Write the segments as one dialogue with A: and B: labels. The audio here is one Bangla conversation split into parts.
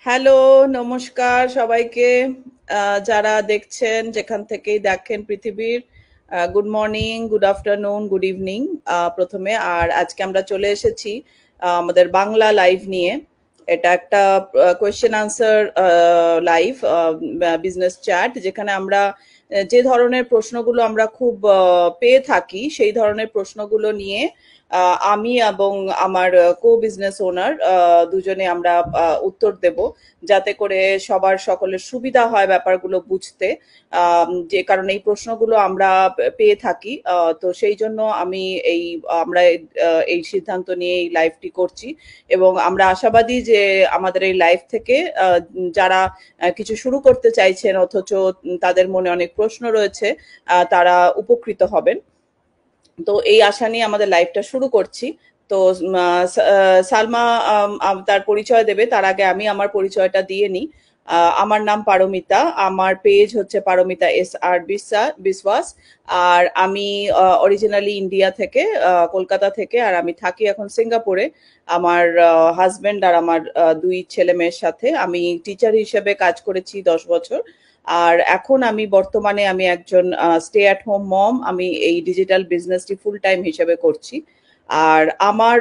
A: হ্যালো, নমস্কার সবাইকে। যারা দেখছেন যেখান থেকেই দেখেন পৃথিবীর, good morning, good afternoon, good evening প্রথমে। আর আজকে আমরা চলে এসেছি আমাদের বাংলা লাইভ নিয়ে। এটা একটা question answer live, business chat, যেখানে আমরা যে ধরনের প্রশ্নগুলো আমরা খুব পেয়ে থাকি সেই ধরনের প্রশ্নগুলো নিয়ে আমি এবং আমার কো বিজনেস ওনার দুজনে আমরা উত্তর দেব, যাতে করে সবার সকলের সুবিধা হয় ব্যাপারগুলো বুঝতে। যে কারণে এই প্রশ্নগুলো আমরা পেয়ে থাকি, তো সেই জন্য আমরা এই সিদ্ধান্ত নিয়ে এই লাইভটি করছি। এবং আমরা আশাবাদী যে আমাদের এই লাইভ থেকে যারা কিছু শুরু করতে চাইছেন অথচ তাদের মনে অনেক প্রশ্ন রয়েছে, তারা উপকৃত হবেন। তো এই আশা নিয়ে আমাদের লাইভটা শুরু করছি। তো সালমা তার পরিচয় দেবে, তার আগে আমি আমার পরিচয়টা দিয়ে নিই। আমার নাম পারমিতা, আমার পেজ হচ্ছে পারমিতা SR বিশ্বাস। আর আমি অরিজিনালি ইন্ডিয়া থেকে, কলকাতা থেকে, আর আমি থাকি এখন সিঙ্গাপুরে আমার হাজবেন্ড আর আমার দুই ছেলে মেয়ের সাথে। আমি টিচার হিসেবে কাজ করেছি 10 বছর। আর এখন আমি বর্তমানে একজন স্টে অ্যাট হোম মম। আমি এই ডিজিটাল বিজনেসটি ফুল টাইম হিসেবে করছি। আর আমার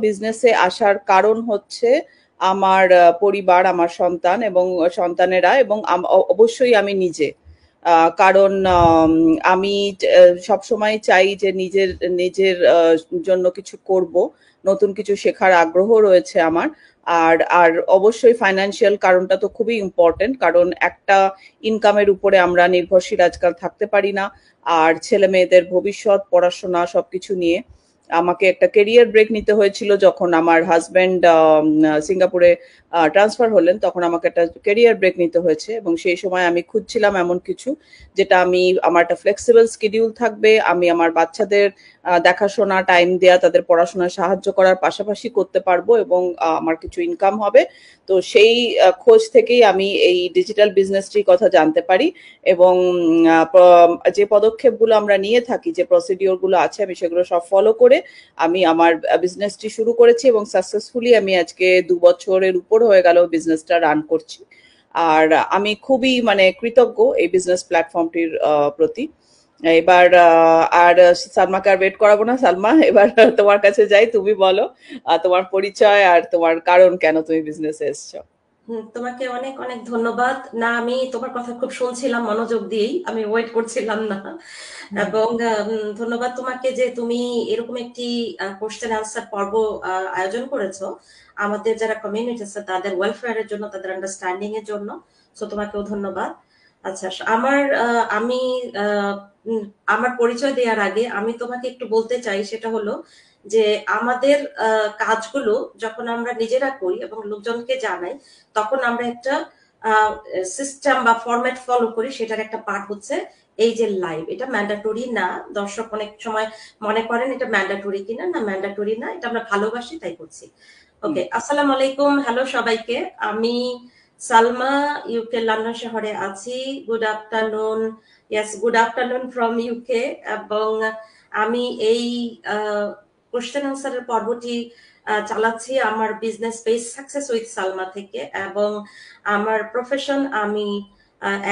A: বিজনেসে আসার কারণ হচ্ছে আমার পরিবার, আমার সন্তান এবং সন্তানেরা, এবং অবশ্যই আমি নিজে। কারণ আমি সবসময় চাই যে নিজের নিজের জন্য কিছু করব, নতুন কিছু শেখার আগ্রহ রয়েছে আমার। আর আর অবশ্যই ফাইন্যান্সিয়াল কারণটা তো খুবই ইম্পর্টেন্ট, কারণ একটা ইনকামের উপরে আমরা নির্ভরশীল আজকাল থাকতে পারি না। আর ছেলে মেয়েদের ভবিষ্যৎ, পড়াশোনা সবকিছু নিয়ে আমাকে একটা কেরিয়ার ব্রেক নিতে হয়েছিল। যখন আমার হাজবেন্ড সিঙ্গাপুরে ট্রান্সফার হলেন, তখন আমাকে একটা কেরিয়ার ব্রেক নিতে হয়েছে, এবং সেই সময় আমি খুঁজছিলাম এমন কিছু যেটা আমার একটা ফ্লেক্সিবল শিডিউল থাকবে, আমি আমার বাচ্চাদের দেখাশোনা, টাইম দেয়া, তাদের পড়াশোনায় সাহায্য করার পাশাপাশি করতে পারবো, এবং আমার কিছু ইনকাম হবে। তো সেই খোঁজ থেকেই আমি এই ডিজিটাল বিজনেসটির কথা জানতে পারি। এবং যে পদক্ষেপগুলো আমরা নিয়ে থাকি, যে প্রসিডিওর গুলো আছে, আমি সেগুলো সব ফলো করে আমি আমার বিজনেসটি শুরু করেছি, এবং সাকসেসফুলি আমি আজকে 2 বছরের উপর হয়ে গেল বিজনেসটা রান করছি। আর আমি খুবই কৃতজ্ঞ এই বিজনেস প্ল্যাটফর্মটির প্রতি। এবার আর সালমাকে আর ওয়েট করাবো না। সালমা, এবার তোমার কাছে যাই, তুমি বলো তোমার পরিচয় আর তোমার কারণ কেন তুমি বিজনেসে এসছো।
B: তোমাকে অনেক অনেক ধন্যবাদ। না, আমি তোমার কথা খুব শুনছিলাম মনোযোগ দিয়েই, আমি ওয়েট করছিলাম না। এবং ধন্যবাদ তোমাকে যে তুমি এরকম একটি কোশ্চেন আনসার পর্ব আয়োজন করেছো আমাদের যারা কমিউনিটি আছে তাদের ওয়েলফেয়ারের জন্য, তাদের আন্ডারস্ট্যান্ডিং এর জন্য। সো তোমাকেও ধন্যবাদ। আচ্ছা, আমি আহ, উম, আমার পরিচয় দেওয়ার আগে আমি তোমাকে একটু বলতে চাই, সেটা হলো যে আমাদের কাজগুলো যখন আমরা নিজেরা করি এবং লোকজনকে জানাই, তখন আমরা একটা সিস্টেম বা ফরম্যাট ফলো করি। সেটার একটা পার্ট হচ্ছে এই যে লাইভ। এটা ম্যান্ডাটরি না। দর্শক অনেক সময় মনে করেন এটা ম্যান্ডাটরি কিনা, না ম্যান্ডাটরি না, এটা আমরা ভালোবাসি তাই করছি।
A: হুম।
B: ওকে, আসসালামু আলাইকুম, হ্যালো সবাইকে। আমি সালমা, ইউকে লন্ডন শহরে আছি। Good afternoon. Yes, good afternoon from UK. এবং আমি এই কোশ্চেন আনসারের পর্বটি চালাচ্ছি আমার business page success with Salma থেকে। এবং আমার প্রফেশন, আমি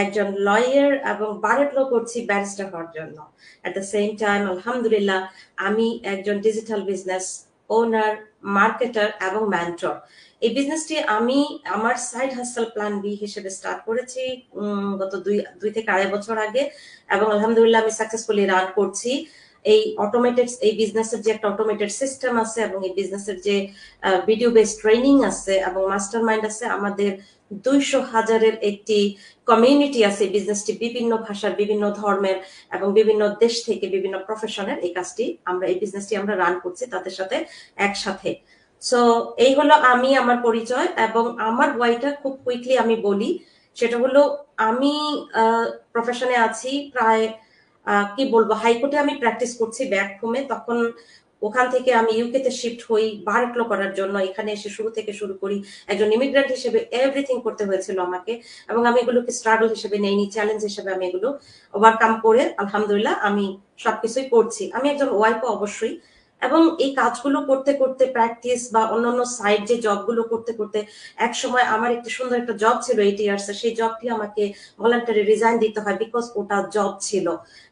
B: একজন লয়ার এবং বারেট ল করছি ব্যারিস্টার হওয়ার জন্য। এট দ্য সেম টাইম আলহামদুলিল্লাহ আমি একজন ডিজিটাল বিজনেস ওনার, মার্কেটার এবং মেন্টর। এই বিজনেসটি আমি আমার সাইড হাসেল প্ল্যান বি হিসেবে স্টার্ট করেছি গত দুই থেকে আড়াই বছর আগে। এবং আলহামদুলিল্লাহ আমি সাকসেসফুলি রান করছি। এই বিজনেসের যে একটা অটোমেটেড সিস্টেম আছে, এবং এই বিজনেসের যে ভিডিও বেস ট্রেনিং আছে এবং মাস্টার মাইন্ড আছে, আমাদের 200,000-এর একটি কমিউনিটি আছে। বিজনেসটি বিভিন্ন ভাষার, বিভিন্ন ধর্মের এবং বিভিন্ন দেশ থেকে, বিভিন্ন প্রফেশনের এই বিজনেসটি আমরা রান করছি তাদের সাথে একসাথে। সো এই হলো আমি, আমার পরিচয় এবং আমার ওয়াইটা খুব কুইকলি আমি বলি। সেটা হলো আমি প্রফেশনে আছি প্রায় কি বলবো, হাইকোর্টে আমি প্র্যাকটিস করছি ব্যাক হোমে। তখন ওখান থেকে আমি ইউকে তে শিফট হই বারেট ল করার জন্য। এখানে এসে শুরু থেকে শুরু করি একজন ইমিগ্রেন্ট হিসেবে, এভরিথিং করতে হয়েছিল আমাকে। এবং আমি এগুলোকে স্ট্রাগল হিসেবে নেইনি, চ্যালেঞ্জ হিসেবে আমি এগুলো ওভারকাম করে আলহামদুলিল্লাহ আমি সবকিছুই করছি। আমি একজন ওয়াইফও অবশ্যই, এবং এই কাজগুলো করতে করতে প্র্যাকটিস বা অন্যান্য সাইড যে জবগুলো করতে করতে এক সময় আমার একটা সুন্দর একটা জব ছিল 8 ইয়ার্স, সেই জবটি আমাকে ভলান্টারি রিজাইন দিতে হয়, বিকজ ওটা জব ছিল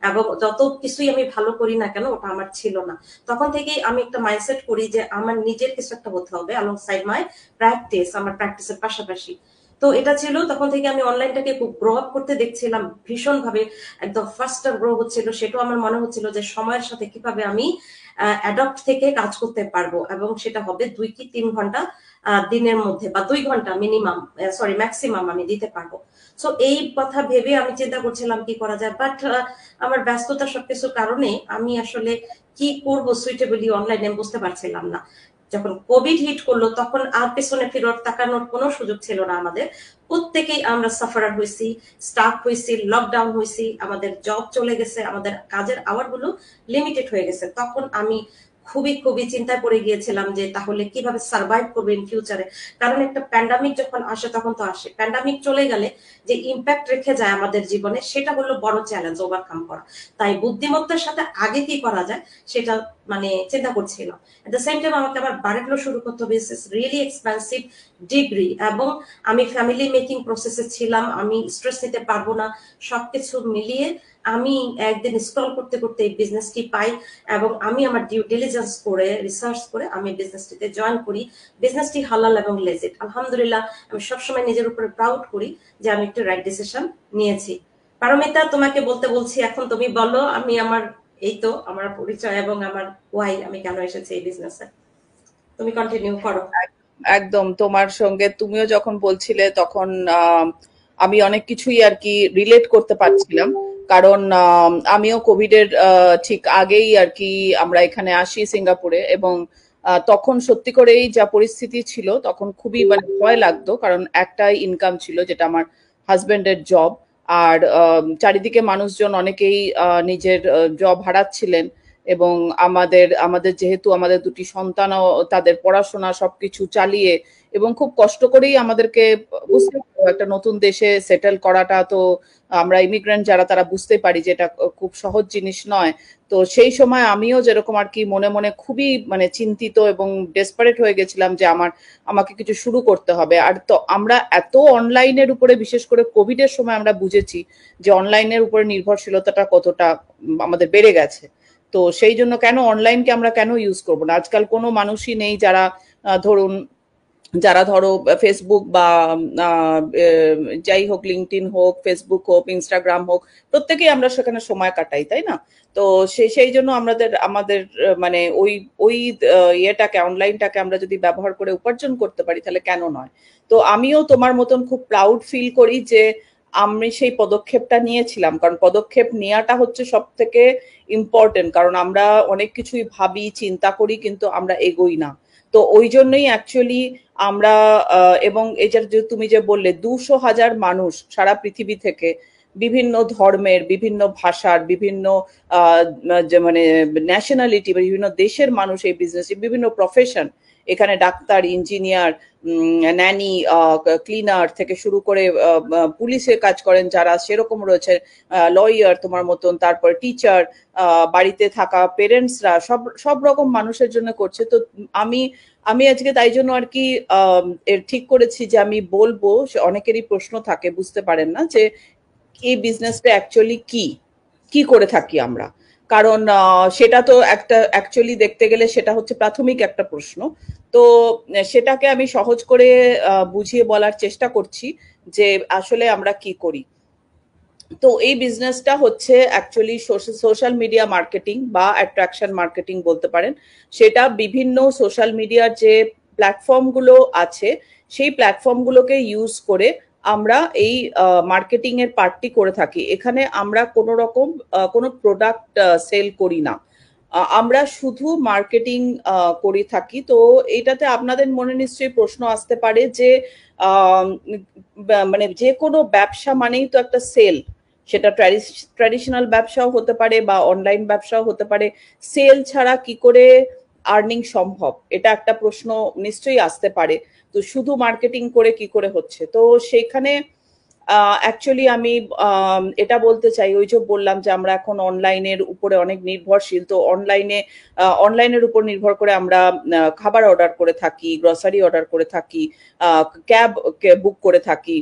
B: এবং যত কিছুই আমি ভালো করি না কেন ওটা আমার ছিল না। তখন থেকেই আমি একটা মাইন্ডসেট করি যে আমার নিজের কিছু একটা হতে হবে অ্যালং সাইড মাই প্র্যাকটিস, আমার প্র্যাকটিসের পাশাপাশি। তো এটা ছিল তখন থেকে আমি অনলাইনটাকে খুব গ্রো আপ করতে দেখছিলাম ভীষণ ভাবে, একদম ফাস্টার গ্রো হচ্ছিল। সেটাও আমার মনে হচ্ছিল যে সময়ের সাথে কিভাবে আমি অ্যাডপ্ট থেকে কাজ করতে পারবো এবং সেটা হবে 2 কি 3 ঘন্টা দিনের মধ্যে, বা 2 ঘন্টা মিনিমাম, সরি ম্যাক্সিমাম আমি দিতে পারবো। সো এই কথা ভেবে আমি চিন্তা করছিলাম কি করা যায়, বাট আমার ব্যস্ততা সবকিছুর কারণে আমি আসলে কি করব সুইটেবলি অনলাইনে বুঝতে পারছিলাম না। যখন কোভিড হিট করলো তখন আর পেছনে ফেরত তাকানোর কোনো সুযোগ ছিল না আমাদের। প্রত্যেকেই আমরা সাফারার হয়েছি, স্টাক হয়েছি, লকডাউন হয়েছি, আমাদের জব চলে গেছে, আমাদের কাজের আওয়ার গুলো লিমিটেড হয়ে গেছে। তখন আমি খুবই খুবই চিন্তায় পড়ে গিয়েছিলাম যে তাহলে কিভাবে সার্ভাইভ করবো ইন ফিউচারে। কারণ একটা প্যান্ডামিক যখন আসে তখন তো আসে, প্যান্ডামিক চলে গেলে যে ইম্প্যাক্ট রেখে যায় আমাদের জীবনে সেটা হলো বড় চ্যালেঞ্জ ওভারকাম করা। তাই বুদ্ধিমত্তার সাথে আগে কি করা যায় সেটা মানে চিন্তা করছিলাম। এট দ্য সেম টাইম আমাকে আবার বাড়িগুলো শুরু করতে হবে, ইটস রিয়েলি এক্সপেন্সিভ ডিগ্রি, এবং আমি ফ্যামিলি মেকিং প্রসেসে ছিলাম, আমি স্ট্রেস নিতে পারবো না। সবকিছু মিলিয়ে আমি একদিন স্ক্রল করতে করতে এই বিজনেসটি পাই এবং আমি আমার ডিউ ডিলিজেন্স করে রিসার্চ করে আমি বিজনেসটিতে জয়েন করি। বিজনেসটি হালাল এবং লেজিট, আলহামদুলিল্লাহ। আমি সবসময় নিজের উপরে প্রাউড করি যে আমি একটা রাইট ডিসিশন নিয়েছি। পারমিতা, তোমাকে বলতে বলছি, এখন তুমি বলো আমি আমার এই তো আমার পরিচয় এবং আমার ওয়াই, আমি কেন এসেছি এই বিজনেসে। তুমি কন্টিনিউ করো।
A: একদম তোমার সঙ্গে তুমিও যখন বলছিলে তখন আমি অনেক কিছুই আর কি রিলেট করতে পারছিলাম। কারণ আমিও কোভিড এর ঠিক আগেই আর কি আমরা এখানে আসি সিঙ্গাপুরে, এবং তখন সত্যি করেই যা পরিস্থিতি ছিল তখন খুবই মানে ভয় লাগতো, কারণ একটাই ইনকাম ছিল যেটা আমার হাজবেন্ডের জব। আর চারিদিকে মানুষজন অনেকেই নিজের জব হারাচ্ছিলেন, এবং আমাদের আমাদের যেহেতু আমাদের দুটি সন্তানও তাদের পড়াশোনা সবকিছু চালিয়ে এবং খুব কষ্ট করেই আমাদেরকে বুঝতে একটা নতুন দেশে সেটেল করাটা, তো আমরা ইমিগ্রেন্ট যারা তারা বুঝতে পারি যে এটা খুব সহজ জিনিস নয়। তো সেই সময় আমিও যেরকম আর কি মনে মনে খুবই মানে চিন্তিত এবং ডেসপারেট হয়ে গেছিলাম যে আমাকে কিছু শুরু করতে হবে। আর তো আমরা এত অনলাইনের উপরে, বিশেষ করে কোভিড এর সময় আমরা বুঝেছি যে অনলাইনের উপরে নির্ভরশীলতাটা কতটা আমাদের বেড়ে গেছে। তো সেই জন্য কেন অনলাইনকে আমরা কেন ইউজ করবো না? আজকাল কোনো মানুষই নেই যারা ধরুন যারা ধরো ফেসবুক বা যাই হোক, লিঙ্কডইন হোক, ফেসবুক হোক, ইনস্টাগ্রাম হোক, প্রত্যেকেই আমরা সেখানে সময় কাটাই, তাই না? তো সেই জন্য আমাদের আমাদের মানে ওই ওই ইয়েটাকে, অনলাইনটাকে আমরা যদি ব্যবহার করে উপার্জন করতে পারি তাহলে কেন নয়। তো আমিও তোমার মতন খুব প্রাউড ফিল করি যে আমি সেই পদক্ষেপটা নিয়েছিলাম, কারণ পদক্ষেপ নেওয়াটা হচ্ছে সব থেকে ইম্পর্টেন্ট। কারণ আমরা অনেক কিছুই ভাবি, চিন্তা করি, কিন্তু আমরা এগোই না। তো ওই জন্যই অ্যাকচুয়ালি আমরা এবং এই যে তুমি যে বললে 200,000 মানুষ সারা পৃথিবী থেকে, বিভিন্ন ধর্মের, বিভিন্ন ভাষার, বিভিন্ন যে মানে ন্যাশনালিটি, বিভিন্ন দেশের মানুষ এই বিজনেসে, বিভিন্ন প্রফেশন, এখানে ডাক্তার, ইঞ্জিনিয়ার, ন্যানি, ক্লিনার থেকে শুরু করে পুলিশে কাজ করেন যারা সেরকম রয়েছে, লয়ার তোমার মতন, তারপর টিচার, বাড়িতে থাকা পেরেন্টসরা, সব সব রকম মানুষের জন্য করছে। তো আমি আমি আজকে তাই জন্য আর কি এর ঠিক করেছি যে আমি বলবো, অনেকেরই প্রশ্ন থাকে, বুঝতে পারেন না যে এই বিজনেসটা অ্যাকচুয়ালি কি কি করে থাকি আমরা। কারণ সেটা তো একটা অ্যাকচুয়ালি দেখতে গেলে সেটা হচ্ছে প্রাথমিক একটা প্রশ্ন। তো সেটাকে আমি সহজ করে বুঝিয়ে বলার চেষ্টা করছি যে আসলে আমরা কি করি। তো এই বিজনেসটা হচ্ছে অ্যাকচুয়ালি সোশ্যাল মিডিয়া মার্কেটিং বা অ্যাট্রাকশন মার্কেটিং বলতে পারেন। সেটা বিভিন্ন সোশ্যাল মিডিয়ার যে প্ল্যাটফর্মগুলো আছে সেই প্ল্যাটফর্মগুলোকে ইউজ করে আমরা এই মার্কেটিং এর পার্টটি করে থাকি। এখানে আমরা কোনো রকম কোনো প্রোডাক্ট সেল করি না, আমরা শুধু মার্কেটিং করে থাকি। তো এটাতে আপনাদের মনে নিশ্চয়ই প্রশ্ন আসতে পারে যে মানে যে কোনো ব্যবসা মানেই তো একটা সেল, সেটা ট্র্যাডিশনাল ব্যবসাও হতে পারে বা অনলাইন ব্যবসাও হতে পারে। সেল ছাড়া কি করে আর্নিং সম্ভব, এটা একটা প্রশ্ন নিশ্চয়ই আসতে পারে। তো শুধু মার্কেটিং করে কি করে হচ্ছে? তো সেখানে অ্যাকচুয়ালি আমি এটা বলতে চাই, ওই যে বললাম যে আমরা এখন অনলাইনের উপরে অনেক নির্ভরশীল। তো অনলাইনের উপর নির্ভর করে আমরা খাবার অর্ডার করে থাকি, গ্রসারি অর্ডার করে থাকি, ক্যাব বুক করে থাকি।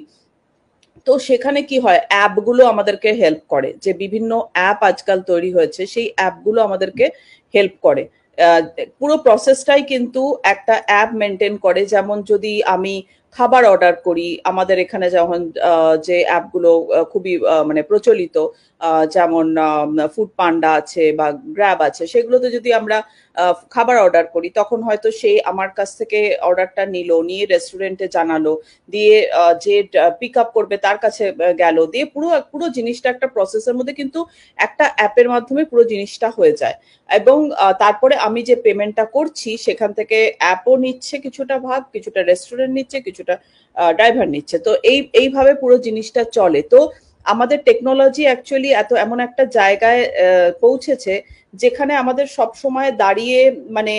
A: তো সেখানে কি হয়, অ্যাপগুলো আমাদেরকে হেল্প করে, যে বিভিন্ন অ্যাপ আজকাল তৈরি হয়েছে, সেই অ্যাপগুলো আমাদেরকে হেল্প করে। আহ, পুরো প্রসেসটাই কিন্তু একটা অ্যাপ মেনটেন করে। যেমন যদি আমি খাবার অর্ডার করি, আমাদের এখানে যেমন যে অ্যাপগুলো খুবই মানে প্রচলিত, যেমন ফুড পান্ডা আছে বা গ্র্যাব আছে, সেগুলোতে যদি আমরা খাবার অর্ডার করি, তখন হয়তো সে আমার কাছ থেকে অর্ডারটা নিল, নিয়ে রেস্টুরেন্টে জানালো, দিয়ে যে পিক আপ করবে তার কাছে গেল, দিয়ে পুরো পুরো জিনিসটা একটা প্রসেসের মধ্যে কিন্তু একটা অ্যাপের মাধ্যমে পুরো জিনিসটা হয়ে যায়। এবং তারপরে আমি যে পেমেন্টটা করছি, সেখান থেকে অ্যাপও নিচ্ছে কিছুটা ভাগ, কিছুটা রেস্টুরেন্ট নিচ্ছে, কিছুটা ড্রাইভার নিচ্ছে। তো এইভাবে পুরো জিনিসটা চলে। তো আমাদের টেকনোলজি অ্যাকচুয়ালি এমন একটা জায়গায় পৌঁছেছে, যেখানে আমাদের সব সময় দাঁড়িয়ে মানে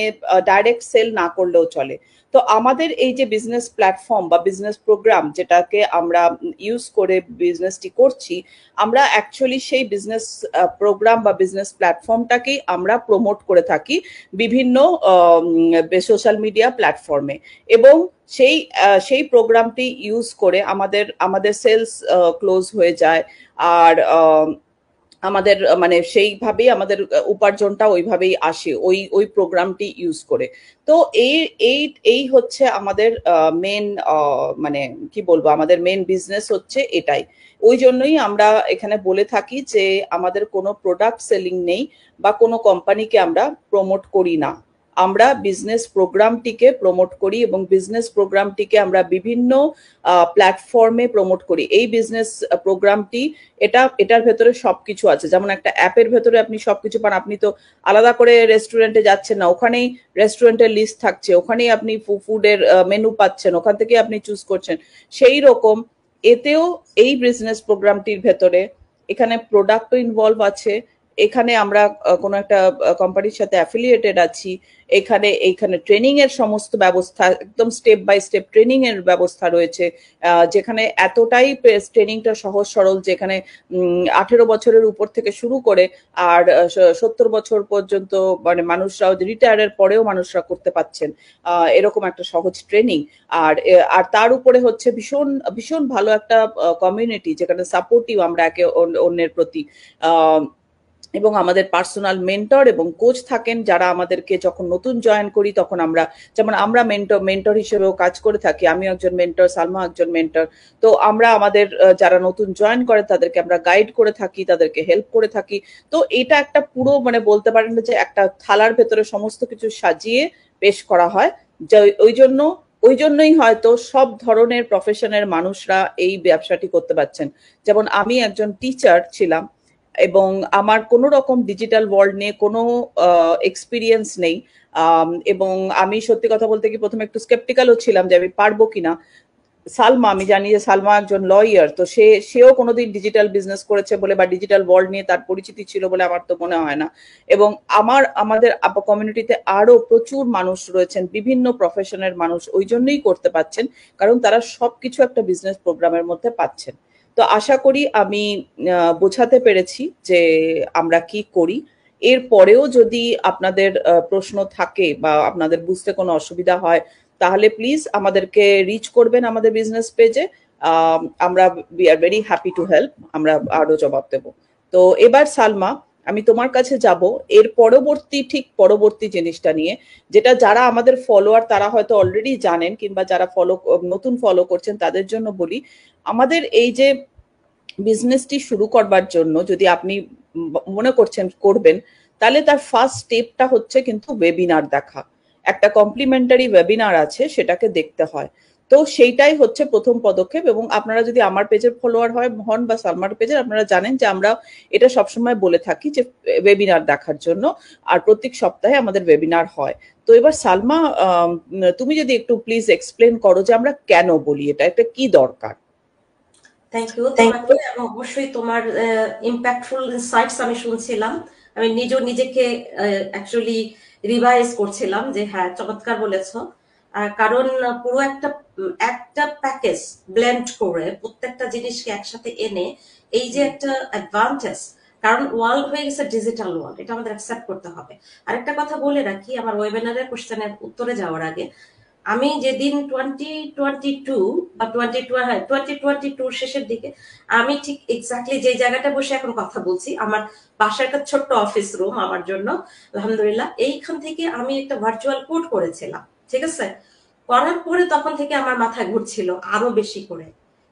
A: ডাইরেক্ট সেল না করলেও চলে। তো আমাদের এই যে বিজনেস প্ল্যাটফর্ম বা বিজনেস প্রোগ্রাম, যেটাকে আমরা ইউজ করে বিজনেসটি করছি, আমরা অ্যাকচুয়ালি সেই বিজনেস প্রোগ্রাম বা বিজনেস প্ল্যাটফর্মটাকেই আমরা প্রমোট করে থাকি বিভিন্ন সোশ্যাল মিডিয়া প্ল্যাটফর্মে। এবং সেই প্রোগ্রামটি ইউজ করে আমাদের আমাদের সেলস ক্লোজ হয়ে যায়। আর আমাদের মানে সেইভাবেই আমাদের উপার্জনটা ওইভাবেই আসে, ওই ওই প্রোগ্রামটি ইউজ করে। তো এই এই এই হচ্ছে আমাদের মেন, মানে কি বলবো, আমাদের মেন বিজনেস হচ্ছে এটাই। ওই জন্যই আমরা এখানে বলে থাকি যে আমাদের কোনো প্রোডাক্ট সেলিং নেই বা কোনো কোম্পানিকে আমরা প্রমোট করি না। আমরা বিজনেস প্রোগ্রামটিকে প্রমোট করি, এবং বিজনেস প্রোগ্রামটিকে আমরা বিভিন্ন প্ল্যাটফর্মে প্রমোট করি। এই বিজনেস প্রোগ্রামটি এটার ভেতরে সবকিছু আছে। যেমন একটা অ্যাপের ভেতরে আপনি সবকিছু পান, আপনি তো আলাদা করে রেস্টুরেন্টে যাচ্ছেন না, ওখানেই রেস্টুরেন্টের লিস্ট থাকছে, ওখানেই আপনি ফুডের মেনু পাচ্ছেন, ওখান থেকে আপনি চুজ করছেন। সেই রকম এতেও এই বিজনেস প্রোগ্রামটির ভেতরে এখানে প্রোডাক্টও ইনভলভ আছে। এখানে আমরা কোনো একটা কোম্পানির সাথে অ্যাফিলিয়েটেড আছি। এইখানে ট্রেনিং এর সমস্ত ব্যবস্থা, একদম স্টেপ বাই স্টেপ ট্রেনিং এর ব্যবস্থা রয়েছে, যেখানে এতটাই ট্রেনিংটা সহজ সরল, যেখানে 18 বছরের উপর থেকে শুরু করে আর 70 বছর পর্যন্ত মানে মানুষরাও, রিটায়ারের পরেও মানুষরা করতে পাচ্ছেন এরকম একটা সহজ ট্রেনিং। আর তার উপরে হচ্ছে ভীষণ ভীষণ ভালো একটা কমিউনিটি, যেখানে সাপোর্টিভ আমরা একে অন্যের প্রতি। এবং আমাদের পার্সোনাল মেন্টর এবং কোচ থাকেন, যারা আমাদেরকে যখন নতুন জয়েন করি তখন যেমন আমরা মেন্টর হিসেবেও কাজ করে থাকি। আমি একজন মেন্টর, সালমা একজন মেন্টর। তো আমরা আমাদের যারা নতুন জয়েন করে তাদেরকে আমরা গাইড করে থাকি, তাদেরকে হেল্প করে থাকি। তো এটা একটা পুরো মানে বলতে পারেন যে একটা থালার ভেতরে সমস্ত কিছু সাজিয়ে পেশ করা হয়। ওই জন্যই হয়তো সব ধরনের প্রফেশনের মানুষরা এই ব্যবসাটি করতে পারছেন। যেমন আমি একজন টিচার ছিলাম, এবং আমার কোনো রকম ডিজিটাল ওয়ার্ল্ড নিয়ে কোনো এক্সপিরিয়েন্স নেই। এবং আমি সত্যি কথা বলতে কি প্রথমে একটু স্কেপটিক্যালও ছিলাম যে আমি পারবো কিনা। সালমা, আমি জানি যে সালমা একজন লয়ার, তো সেও কোনোদিন ডিজিটাল বিজনেস করেছে বলে বা ডিজিটাল ওয়ার্ল্ড নিয়ে তার পরিচিতি ছিল বলে আমার তো মনে হয় না। এবং আমাদের কমিউনিটিতে আরো প্রচুর মানুষ রয়েছেন, বিভিন্ন প্রফেশনের মানুষ, ওই জন্যই করতে পাচ্ছেন, কারণ তারা সবকিছু একটা বিজনেস প্রোগ্রামের মধ্যে পাচ্ছেন। তো আশা করি আমি বোঝাতে পেরেছি যে আমরা কি করি। এর পরেও যদি আপনাদের প্রশ্ন থাকে বা আপনাদের বুঝতে কোনো অসুবিধা হয়, তাহলে প্লিজ আমাদেরকে রিচ করবেন আমাদের বিজনেস পেজে। আমরা we are very happy to help, আমরা আরো জবাব দেব। তো এবার সালমা, আমি তোমার কাছে যাব এর ঠিক পরবর্তী জিনিসটা নিয়ে, যেটা যারা আমাদের ফলোয়ার তারা হয়তো অলরেডি জানেন, কিংবা যারা নতুন ফলো করছেন তাদের জন্য বলি। আমাদের এই যে বিজনেসটি শুরু করবার জন্য যদি আপনি মনে করছেন করবেন, তাহলে তার ফার্স্ট স্টেপটা হচ্ছে কিন্তু ওয়েবিনার দেখা। একটা কমপ্লিমেন্টারি ওয়েবিনার আছে, সেটাকে দেখতে হয়। তো সেইটাই হচ্ছে প্রথম পদক্ষেপ। এবং আপনারা যদি আমার পেজের ফলোয়ার হন বা সালমার পেজের, আপনারা জানেন যে আমরা এটা সবসময় বলে থাকি যে ওয়েবিনার দেখার জন্য। আর প্রত্যেক সপ্তাহে আমাদের ওয়েবিনার হয়। তো এবার সালমা, তুমি যদি একটু প্লিজ এক্সপ্লেন করো যে আমরা কেন বলি এটা কি দরকার।
B: থ্যাংক ইউ তোমাকে, এবং অবশ্যই তোমার ইম্প্যাক্টফুল ইনসাইটস আমি শুনছিলাম। আমি নিজেকে অ্যাকচুয়ালি রিভাইজ করছিলাম যে হ্যাঁ, চমৎকার বলেছ। কারণ পুরো একটা প্যাকেজ ব্লেন্ড করে প্রত্যেকটা জিনিসকে একসাথে এনে এই যে একটা অ্যাডভান্টেজ, কারণ ওয়ার্ল্ড হয়ে গেছে ডিজিটাল ওয়ার্ল্ড, এটা আমাদের অ্যাকসেপ্ট করতে হবে। আরেকটা কথা বলে রাখি আমার ওয়েবিনারের কোশ্চেনের উত্তরে যাওয়ার আগে, আমি যেদিন 2022 বা 2022 শেষের দিকে আমি ঠিক এক্স্যাক্টলি যে জায়গাটা বসে এখন কথা বলছি, আমার বাসার একটা ছোট্ট অফিস রুম আমার জন্য, আলহামদুলিল্লাহ এইখান থেকে আমি একটা ভার্চুয়াল কোড করেছিলাম, ঠিক আছে। করার পরে তখন থেকে আমার মাথায় ঘুরছিল আরো বেশি করে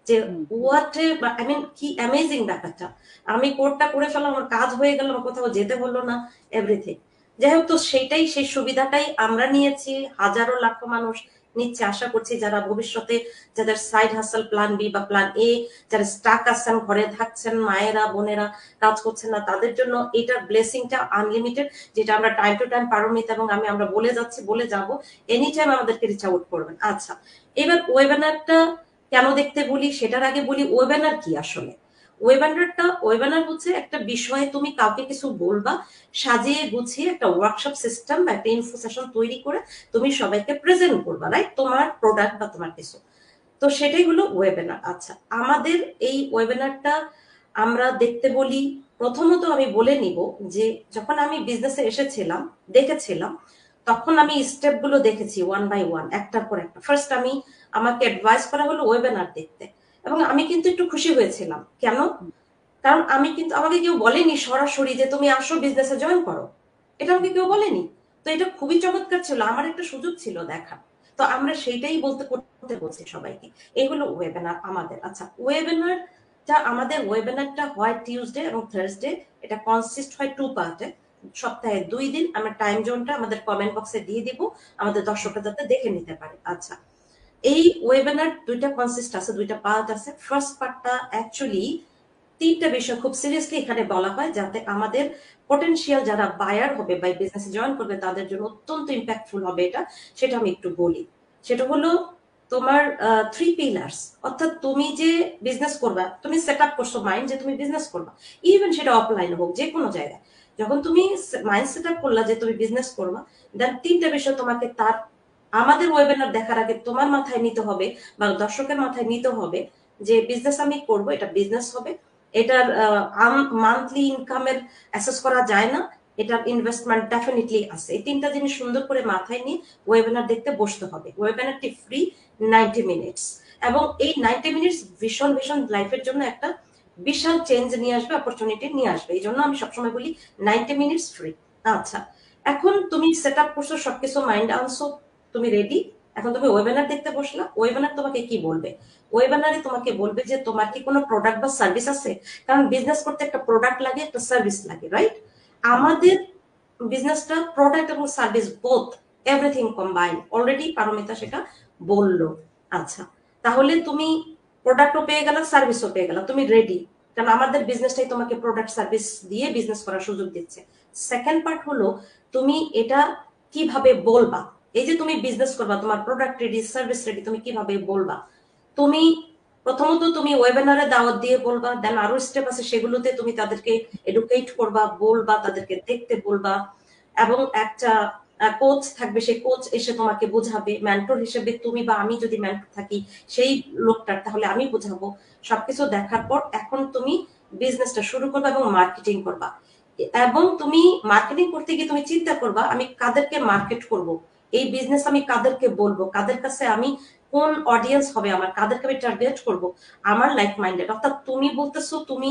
B: যে হোয়াট, আই মিন কি অ্যামেজিং ব্যাপারটা। আমি কোডটা করে ফেলাম, আমার কাজ হয়ে গেল, আমার কোথাও যেতে হলো না, এভরিথিং। যাই হোক, তো সেইটাই, সেই সুবিধাটাই আমরা নিয়েছি, হাজারো লাখো মানুষ নিচ্ছে। আশা করছি যারা ভবিষ্যতে, যাদের সাইড হাসেল প্ল্যান বি বা প্ল্যান এ, যারা স্টাক আছেন, ঘরে থাকছেন, মায়েরা বোনেরা কাজ করছেন না, তাদের জন্য এটার ব্লেসিংটা আনলিমিটেড, যেটা আমরা টাইম টু টাইম পারমিত এবং আমরা বলে যাচ্ছি, বলে যাব, এনি টাইম আমাদেরকে রিচ আউট করবেন। আচ্ছা, এবার ওয়েবিনারটা কেন দেখতে বলি সেটার আগে বলি ওয়েবিনার কি আসলে। ওয়েবিনার হচ্ছে একটা বিষয়ে তুমি কাউকে কিছু বলবা, সাজিয়ে গুছিয়ে একটা ওয়ার্কশপ সিস্টেম বা একটা ইনফো সেশন তৈরি করে তুমি সবাইকে প্রেজেন্ট করবা, রাইট, তোমার প্রোডাক্ট বা তোমার কিছু। তো সেটাই হলো ওয়েবিনার। আচ্ছা, আমাদের এই ওয়েবিনারটা আমরা দেখতে বলি, প্রথমত আমি বলে নিব যে যখন আমি বিজনেসে এসেছিলাম, দেখেছিলাম, তখন আমি স্টেপ গুলো দেখেছি ওয়ান বাই ওয়ান, একটার পর একটা। ফার্স্ট আমাকে অ্যাডভাইস করা হলো ওয়েবিনার দেখতে, এবং আমি কিন্তু একটু খুশি হয়েছিলাম। কেন? কারণ আমাকে কেউ বলেনি সরাসরি যে তুমি আসো বিজনেসে জয়েন করো, এটা আমাকে কেউ বলেনি। তো এটা খুবই চমৎকার ছিল, আমার একটা সুযোগ ছিল দেখার। তো আমরা সেইটাই করতে বলছি সবাইকে। এই হলো ওয়েবিনার আমাদের। আচ্ছা, ওয়েবিনারটা হয় টিউসডে এবং থার্সডে। এটা কনসিস্ট হয় 2 পার্টে, সপ্তাহে 2 দিন। আমরা টাইম জোনটা আমাদের কমেন্ট বক্সে দিয়ে দিব, আমাদের দর্শকরা যাতে দেখে নিতে পারে। আচ্ছা, এই ওয়েবিনার 2টা কনসিস্ট আছে, 2টা পার্ট আছে। ফার্স্ট পার্টটা অ্যাকচুয়ালি 3টা বিষয় খুব সিরিয়াসলি এখানে বলা হয়, যাতে আমাদের পটেনশিয়াল যারা বায়ার হবে বা বিজনেসে জয়েন করবে তাদের জন্য অত্যন্ত ইম্প্যাক্টফুল হবে এটা, সেটা আমি একটু বলি। সেটা হলো তোমার 3 পিলার্স, অর্থাৎ তুমি যে বিজনেস করবা, তুমি সেট আপ করছো মাইন্ড যে তুমি বিজনেস করবা, ইভেন সেটা অফলাইন হোক, যে কোনো জায়গায়। যখন তুমি মাইন্ড সেট আপ করলা যে তুমি বিজনেস করবা, দেন 3টা বিষয় তোমাকে আমাদের ওয়েবিনার দেখার আগে তোমার মাথায় নিতে হবে বা দর্শকের মাথায় নিতে হবে যে বিজনেস আমি করব, এটা বিজনেস হবে, এটার মান্থলি ইনকামের অ্যাসেস করা যায় না, এটার ইনভেস্টমেন্ট ডেফিনেটলি আছে। এই 3টা জিনিস সুন্দর করে মাথায় নিয়ে ওয়েবিনার দেখতে বসতে হবে। ওয়েবিনারটি ফ্রি, 90 মিনিটস, এবং এই 90 মিনিটস ভীষণ ভীষণ লাইফের জন্য একটা বিশাল চেঞ্জ নিয়ে আসবে, অপরচুনিটি নিয়ে আসবে। এই জন্য আমি সবসময় বলি 90 মিনিটস ফ্রি। আচ্ছা, এখন তুমি সেট আপ করছো, সবকিছু মাইন্ড আনছো, তুমি রেডি। এখন তুমি ওয়েবিনার দেখতে বসলা, ওয়েবিনার তোমাকে কি বলবে? ওয়েবিনারে তোমাকে বলবে যে তোমার কি কোনো প্রোডাক্ট বা সার্ভিস আছে, কারণ বিজনেস করতে একটা প্রোডাক্ট লাগে, একটা সার্ভিস লাগে, রাইট। আমাদের বিজনেসটা প্রোডাক্ট এবং service both, everything combine, already Paromita সেটা বললো। আচ্ছা, তাহলে তুমি প্রোডাক্টও পেয়ে গেলা, সার্ভিসও পেয়ে গেলা, তুমি রেডি, কারণ আমাদের বিজনেসটাই তোমাকে প্রোডাক্ট সার্ভিস দিয়ে বিজনেস করার সুযোগ দিচ্ছে। সেকেন্ড পার্ট হলো তুমি এটা কিভাবে বলবা। এই যে তুমি বিজনেস করবা, তোমার প্রোডাক্ট রেডি, সার্ভিস রেডি, তুমি কিভাবে বলবা? তুমি প্রথমত তুমি ওয়েবিনারে দাওয়াত দিয়ে বলবা, দেন আরো স্টেপ আছে, সেগুলোতে তুমি তাদেরকে এডুকেট করবা, বলবা, তাদেরকে দেখতে বলবা, এবং একটা কোচ থাকবে, সেই কোচ এসে তোমাকে বোঝাবে, মেন্টর হিসেবে তুমি বা আমি যদি মেন্টর থাকি সেই লোকটার, তাহলে আমি বোঝাবো। সবকিছু দেখার পর এখন তুমি বিজনেসটা শুরু করবা এবং মার্কেটিং করবা। এবং তুমি মার্কেটিং করতে গিয়ে তুমি চিন্তা করবা আমি কাদেরকে মার্কেট করব, এই বিজনেস আমি কাদেরকে বলবো, কাদের কাছে আমি, কোন অডিয়েন্স হবে আমার, কাদেরকে আমি টার্গেট করব, আমার লাইক মাইন্ডেড। অর্থাৎ তুমি বলতেছো তুমি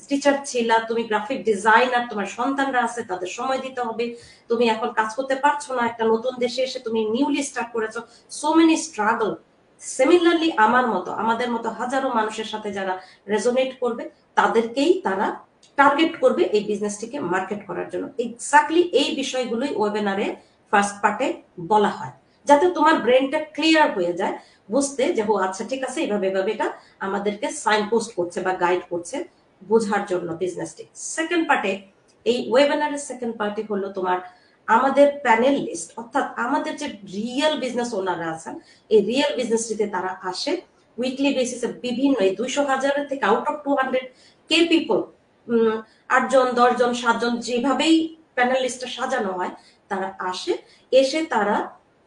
B: টিচার ছিলা, তুমি গ্রাফিক ডিজাইনার, তোমার সন্তানরা আছে, তাদের সময় দিতে হবে, তুমি এখন কাজ করতে পারছো না, একটা নতুন দেশে এসে তুমি নিউলি স্টার্ট করেছো, সো মেনি স্ট্রাগল। সিমিলারলি আমাদের মতো হাজারো মানুষের সাথে যারা রেজোনেট করবে, তাদেরকেই তারা টার্গেট করবে এই বিজনেসটিকে মার্কেট করার জন্য। এক্স্যাক্টলি এই বিষয়গুলোই ওয়েবিনারে ফার্স্ট পার্টে বলা হয়, যাতে তোমার ব্রেনটা ক্লিয়ার হয়ে যায়, বুঝতে যে ও আচ্ছা ঠিক আছে, এইভাবে এভাবে এটা আমাদেরকে সাইন পোস্ট করছে বা গাইড করছে বোঝার জন্য বিজনেসটি। সেকেন্ড পার্টে, এই ওয়েবিনারের সেকেন্ড পার্টে হলো তোমার আমাদের প্যানেল লিস্ট, অর্থাৎ আমাদের যে রিয়েল বিজনেস ওনাররা আছেন, এই রিয়েল বিজনেসটিতে তারা আসে উইকলি বেসিসে, বিভিন্ন এই 200,000 থেকে আউট অফ 200K পিপল, 8 জন 10 জন 7 জন যেভাবেই প্যানেল লিস্টটা সাজানো হয়, তারা আসে, এসে তারা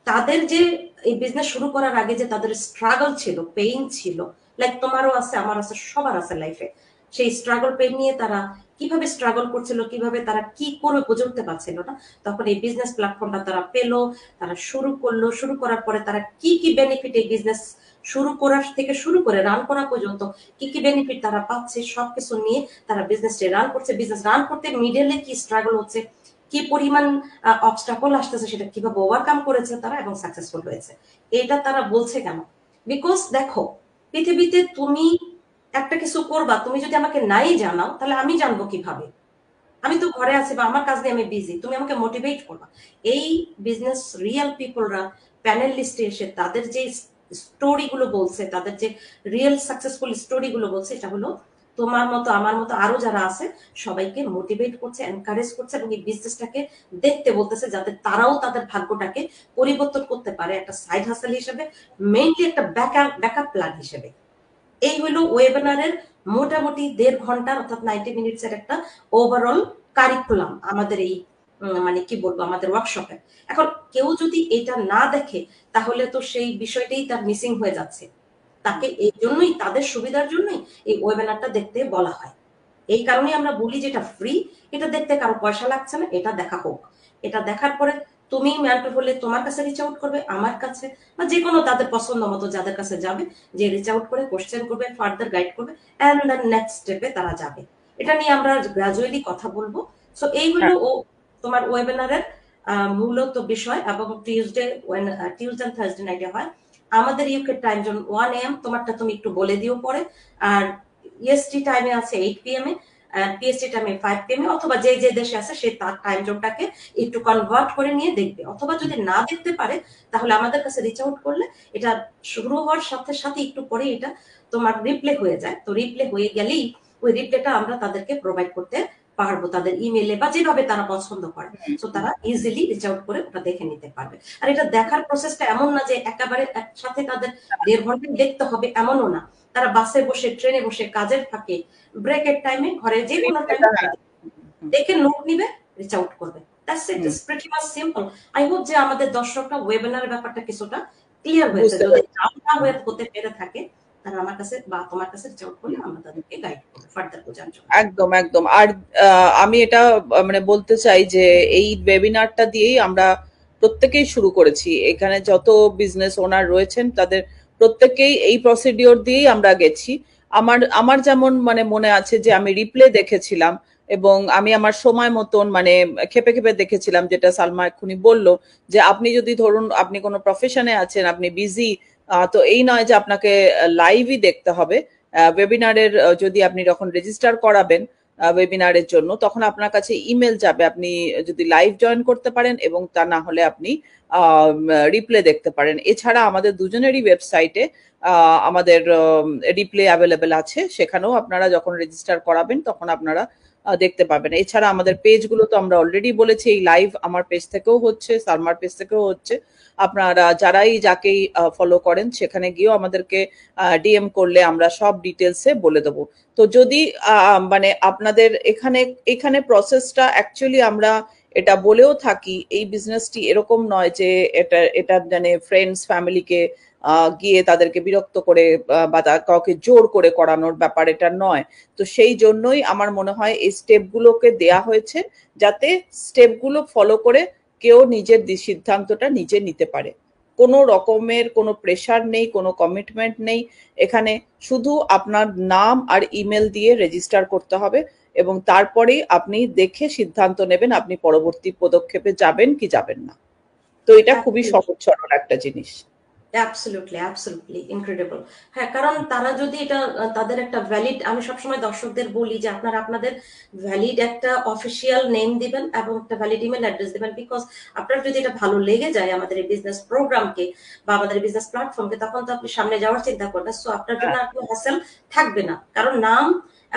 B: তাদের যে এই বিজনেস শুরু করার আগে যে তাদের স্ট্রাগল ছিল, পেইন ছিল, লাইক তোমারও আছে, আমার আছে, সবার আছে লাইফে, সেই স্ট্রাগল পেইন নিয়ে তারা কিভাবে স্ট্রাগল করছিল, কিভাবে তারা কি করবে বুঝে উঠতে পারছিল না, তখন এই বিজনেস প্ল্যাটফর্মটা তারা পেলো, তারা শুরু করলো। শুরু করার পরে তারা কি কি বেনিফিট, এই বিজনেস শুরু করার থেকে শুরু করে রান করা পর্যন্ত কি কি বেনিফিট তারা পাচ্ছে, সবকিছু নিয়ে তারা বিজনেসটা রান করছে। বিজনেস রান করতে মিডলে কি স্ট্রাগল হচ্ছে, কি পরিমাণ অবস্টাকল আসতেছে, সেটা কিভাবে ওভারকাম করেছে তারা এবং সাকসেসফুল হয়েছে। এটা তারা বলছে কেন? বিকজ দেখো, পৃথিবীতে তুমি একটা কিছু করবা, তুমি যদি আমাকে নাই জানাও তাহলে আমি জানবো কিভাবে? আমি তো ঘরে আছি বা আমার কাজ নিয়ে আমি বিজি, তুমি আমাকে মোটিভেট করবা। এই বিজনেস রিয়েল পিপলরা প্যানেল লিস্টে এসে তাদের যে স্টোরি গুলো বলছে, তাদের যে রিয়েল সাকসেসফুল স্টোরি গুলো বলছে, এটা হলো তোমার মতো আমার মতো আরো যারা আছে সবাইকে মোটিভেট করছে, এনকারেজ করছে এবং এই বিজনেসটাকে দেখতে বলতেছে, যাতে তারাও তাদের ভাগ্যটাকে পরিবর্তন করতে পারে একটা সাইড হাসেল হিসেবে, মেইনলি একটা ব্যাকআপ প্ল্যান হিসেবে। এই হলো ওয়েবিনারের মোটামুটি 1.5 ঘন্টার অর্থাৎ 90 মিনিটস এর একটা ওভারঅল কারিকুলাম আমাদের এই মানে কি বলবো আমাদের ওয়ার্কশপে। এখন কেউ যদি এটা না দেখে তাহলে তো সেই বিষয়টাই তার মিসিং হয়ে যাচ্ছে। তাকে এই জন্যই, তাদের সুবিধার জন্যই এই ওয়েবিনারটা দেখতে বলা হয়। এই কারণে আমরা বলি যে এটা ফ্রি, এটা দেখতে কারো পয়সা লাগছে না, এটা দেখা হোক। এটা দেখার পরে তুমি মেন্টর হলে তোমার কাছে রিচ আউট করবে, আমার কাছে বা যে কোনো তাদের পছন্দ মতো যাদের কাছে যাবে, যে রিচ আউট করে কোশ্চেন করবে, ফার্দার গাইড করবে, এন্ড দেন নেক্সট স্টেপে তারা যাবে। এটা নিয়ে আমরা গ্রাজুয়ালি কথা বলবো। সো এই হলো ও তোমার ওয়েবিনারের মূলত বিষয়। এবং টিউসডে এন্ড থার্সডে নাইটে হয়। আমাদের ইউকে টাইম জোন 1 AM, তোমারটা তুমি একটু বলে দিও পরে। আর ইএসটি টাইমে আছে 8 PM এ, পিএসটি টাইমে 5 PM এ, অথবা যে যে দেশে আছে সে তার টাইম জোনটাকে একটু কনভার্ট করে নিয়ে দেখবে। অথবা যদি না দেখতে পারে তাহলে আমাদের কাছে রিচ আউট করলে এটা শুরু হওয়ার সাথে সাথে একটু পরে এটা তোমার রিপ্লে হয়ে যায়। তো রিপ্লে হয়ে গেলেই ওই রিপ্লেটা আমরা তাদেরকে প্রোভাইড করতে পারবো তাদের ইমেলে বা যেভাবে তারা পছন্দ করে। সো তারা ইজিলি রিচ আউট করে ওটা দেখে নিতে পারবে। আর এটা দেখার প্রসেসটা এমন না যে একেবারে একসাথে তাদের 1.5 ঘন্টা দেখতে হবে, এমনও না। তারা বাসে বসে, ট্রেনে বসে, কাজের ফাঁকে, ব্রেকের টাইমে, ঘরে যে কোনো টাইমে দেখে নোট নিবে, রিচ আউট করবে। That's it, it's pretty much simple. I hope যে আমাদের দর্শকরা ওয়েবিনারের ব্যাপারটা কিছুটা ক্লিয়ার হয়েছে। যদি না হতে পেরে থাকে তারা আমার কাছে বা তোমার কাছে রিচ আউট করলে আমরা তাদেরকে গাইড করব ফার্দার বোঝার জন্য।
A: একদম একদম। আর আমি এটা মানে বলতে চাই যে এই ওয়েবিনারটা দিয়েই আমরা প্রত্যেকেই শুরু করেছি। এখানে যত বিজনেস ওনার রয়েছেন তাদের প্রত্যেকেই এই প্রসিডিওর দিয়েই আমরা গেছি। আমার আমার যেমন মানে মনে আছে যে আমি রিপ্লে দেখেছিলাম এবং আমি আমার সময় মতন মানে খেপে খেপে দেখেছিলাম, যেটা সালমা এক্ষুনি বললো যে আপনি যদি ধরুন আপনি কোনো প্রফেশনে আছেন, আপনি বিজি, তো এই নয় যে আপনাকে লাইভই দেখতে হবে। ওয়েবিনারের যদি আপনি যখন রেজিস্টার করাবেন ওয়েবিনারের জন্য, তখন আপনার কাছে ইমেল যাবে, আপনি যদি লাইভ জয়েন করতে পারেন এবং তা না হলে আপনি রিপ্লে দেখতে পারেন। এছাড়া আমাদের দুজনেরই ওয়েবসাইটে আমাদের রিপ্লে অ্যাভেলেবেল আছে, সেখানেও আপনারা যখন রেজিস্টার করাবেন তখন আপনারা দেখতে পাবেন। এছাড়া আমাদের পেজগুলো তো আমরা অলরেডি বলেছি, এই লাইভ আমার পেজ থেকেও হচ্ছে, সালমার পেজ থেকেও হচ্ছে। আপনারা যারাই যাকেই ফলো করেন সেখানে গিয়েও আমাদেরকে ডিএম করলে আমরা সব ডিটেলসে বলে দেবো। তো যদি মানে আপনাদের এখানে এখানে প্রসেসটা অ্যাকচুয়ালি আমরা এটা বলেও থাকি, এই বিজনেসটি এরকম নয় যে এটা এটা মানে ফ্রেন্ডস ফ্যামিলিকে গিয়ে তাদেরকে বিরক্ত করে বা কাউকে জোর করে করানোর ব্যাপার এটা নয়। তো সেই জন্যই আমার মনে হয় এই স্টেপগুলোকে দেয়া হয়েছে, যাতে স্টেপগুলো ফলো করে কেউ নিজের সিদ্ধান্তটা নিজে নিতে পারে। কোনো রকমের কোনো প্রেশার নেই, কোনো কমিটমেন্ট নেই এখানে। শুধু আপনার নাম আর ইমেল দিয়ে রেজিস্টার করতে হবে এবং তারপরেই আপনি দেখে সিদ্ধান্ত নেবেন আপনি পরবর্তী পদক্ষেপে যাবেন কি যাবেন না। তো এটা খুবই সহজ সরল একটা জিনিস।
B: Absolutely, absolutely incredible. হ্যাঁ, কারণ তারা যদি এটা তাদের একটা ভ্যালিড, আমি সবসময় দর্শকদের বলি যে আপনারা আপনাদের ভ্যালিড একটা অফিসিয়াল নেম দিবেন এবং একটা ভ্যালিড ইমেল অ্যাড্রেস দিবেন। বিকজ আপনার যদি এটা ভালো লেগে যায় আমাদের এই বিজনেস প্রোগ্রামকে বা আমাদের বিজনেস প্ল্যাটফর্মকে, তখন তো আপনি সামনে যাওয়ার চিন্তা করবেন। সো আপনার জন্য আর কোনো হ্যাসেল থাকবে না, কারণ নাম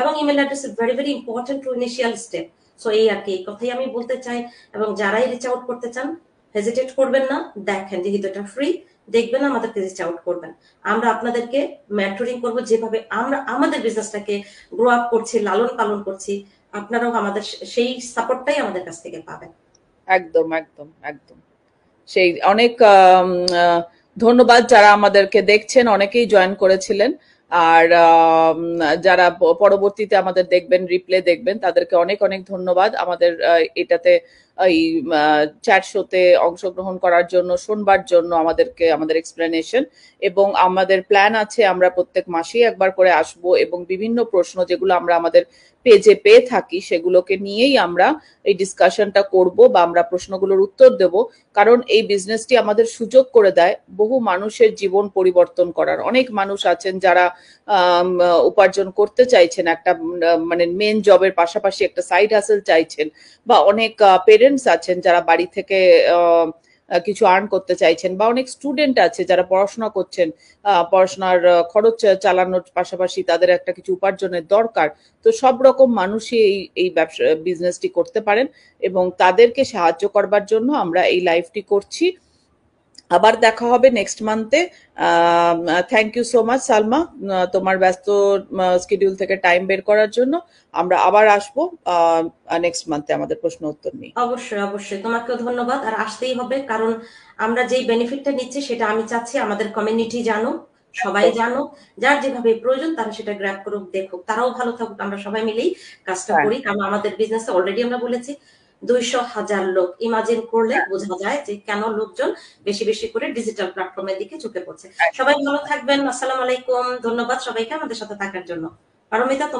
B: এবং email address is very very important to initial step. So এই আর কি, এই কথাই আমি বলতে চাই। এবং যারাই রিচ আউট করতে চান হেজিটেট করবেন না, দেখেন যেহেতু এটা ফ্রি, দেখবেন আমাদেরকে রিচ আউট করবেন। আমরা আপনাদেরকে মেন্টরিং করব, যেভাবে আমরা আমাদের বিজনেসটাকে গ্রো আপ করছি, লালন পালন করছি, আপনারাও আমাদের সেই সাপোর্টটাই আমাদের কাছ থেকে পাবেন।
A: একদম একদম একদম। সেই অনেক ধন্যবাদ যারা আমাদেরকে দেখছেন, অনেকেই জয়েন করেছিলেন। আর যারা পরবর্তীতে আমাদের দেখবেন, রিপ্লে দেখবেন, তাদেরকে অনেক অনেক ধন্যবাদ আমাদের এটাতে এই চ্যাট শোতে অংশগ্রহণ করার জন্য, শুনবার জন্য আমাদেরকে, আমাদের এক্সপ্লেনেশন। এবং আমাদের প্ল্যান আছে আমরা প্রত্যেক মাসেই একবার করে আসব এবং বিভিন্ন প্রশ্ন যেগুলো আমরা আমাদের পেজে পেয়ে থাকি সেগুলোকে নিয়েই আমরা এই ডিসকাশনটা করব বা আমরা প্রশ্নগুলোর উত্তর দেব। কারণ এই বিজনেসটি আমাদের সুযোগ করে দেয় বহু মানুষের জীবন পরিবর্তন করার। অনেক মানুষ আছেন যারা উপার্জন করতে চাইছেন, একটা মানে মেন জবের পাশাপাশি একটা সাইড হাসেল চাইছেন, বা অনেক পেরেন্টস আছেন যারা বাড়ি থেকে কিছু আর্ন করতে চাইছেন, বা অনেক স্টুডেন্ট আছে যারা পড়াশোনা করছেন, পড়াশোনার খরচ চালানোর পাশাপাশি তাদের একটা কিছু উপার্জনের দরকার। তো সব রকম মানুষই এই ব্যবসা বিজনেসটি করতে পারেন এবং তাদেরকে সাহায্য করবার জন্য আমরা এই লাইভটি করছি। আবার দেখা হবে নেক্সট মান্থে। Thank you so much Salma, তোমার ব্যস্ত শিডিউল থেকে টাইম বের করার জন্য। আমরা আবার আসবো নেক্সট মান্থে আমাদের প্রশ্ন উত্তর নিয়ে।
B: অবশ্যই অবশ্যই, তোমাকেও ধন্যবাদ। আর আসতেই হবে, কারণ আমরা যেই বেনিফিটটা নিচ্ছি সেটা আমি চাচ্ছি আমাদের কমিউনিটি জানুক, সবাই জানুক, যার যেভাবে প্রয়োজন তারা সেটা গ্র্যাব করুক, দেখুক, তারাও ভালো থাকুক, আমরা সবাই মিলেই কাজটা
A: হ্যাঁ,
B: করি। কারণ আমাদের বিজনেসে অলরেডি আমরা বলেছি 200,000 লোক, ইমাজিন করলে
A: হ্যাঁ,
B: বোঝা যায় যে কেন লোকজন বেশি বেশি করে ডিজিটাল প্ল্যাটফর্মের দিকে ঝুঁকে পড়ছে।
A: হ্যাঁ।
B: সবাই ভালো থাকবেন, আসসালামু আলাইকুম, ধন্যবাদ সবাইকে আমাদের সাথে থাকার জন্য। পারমিতা, তোমার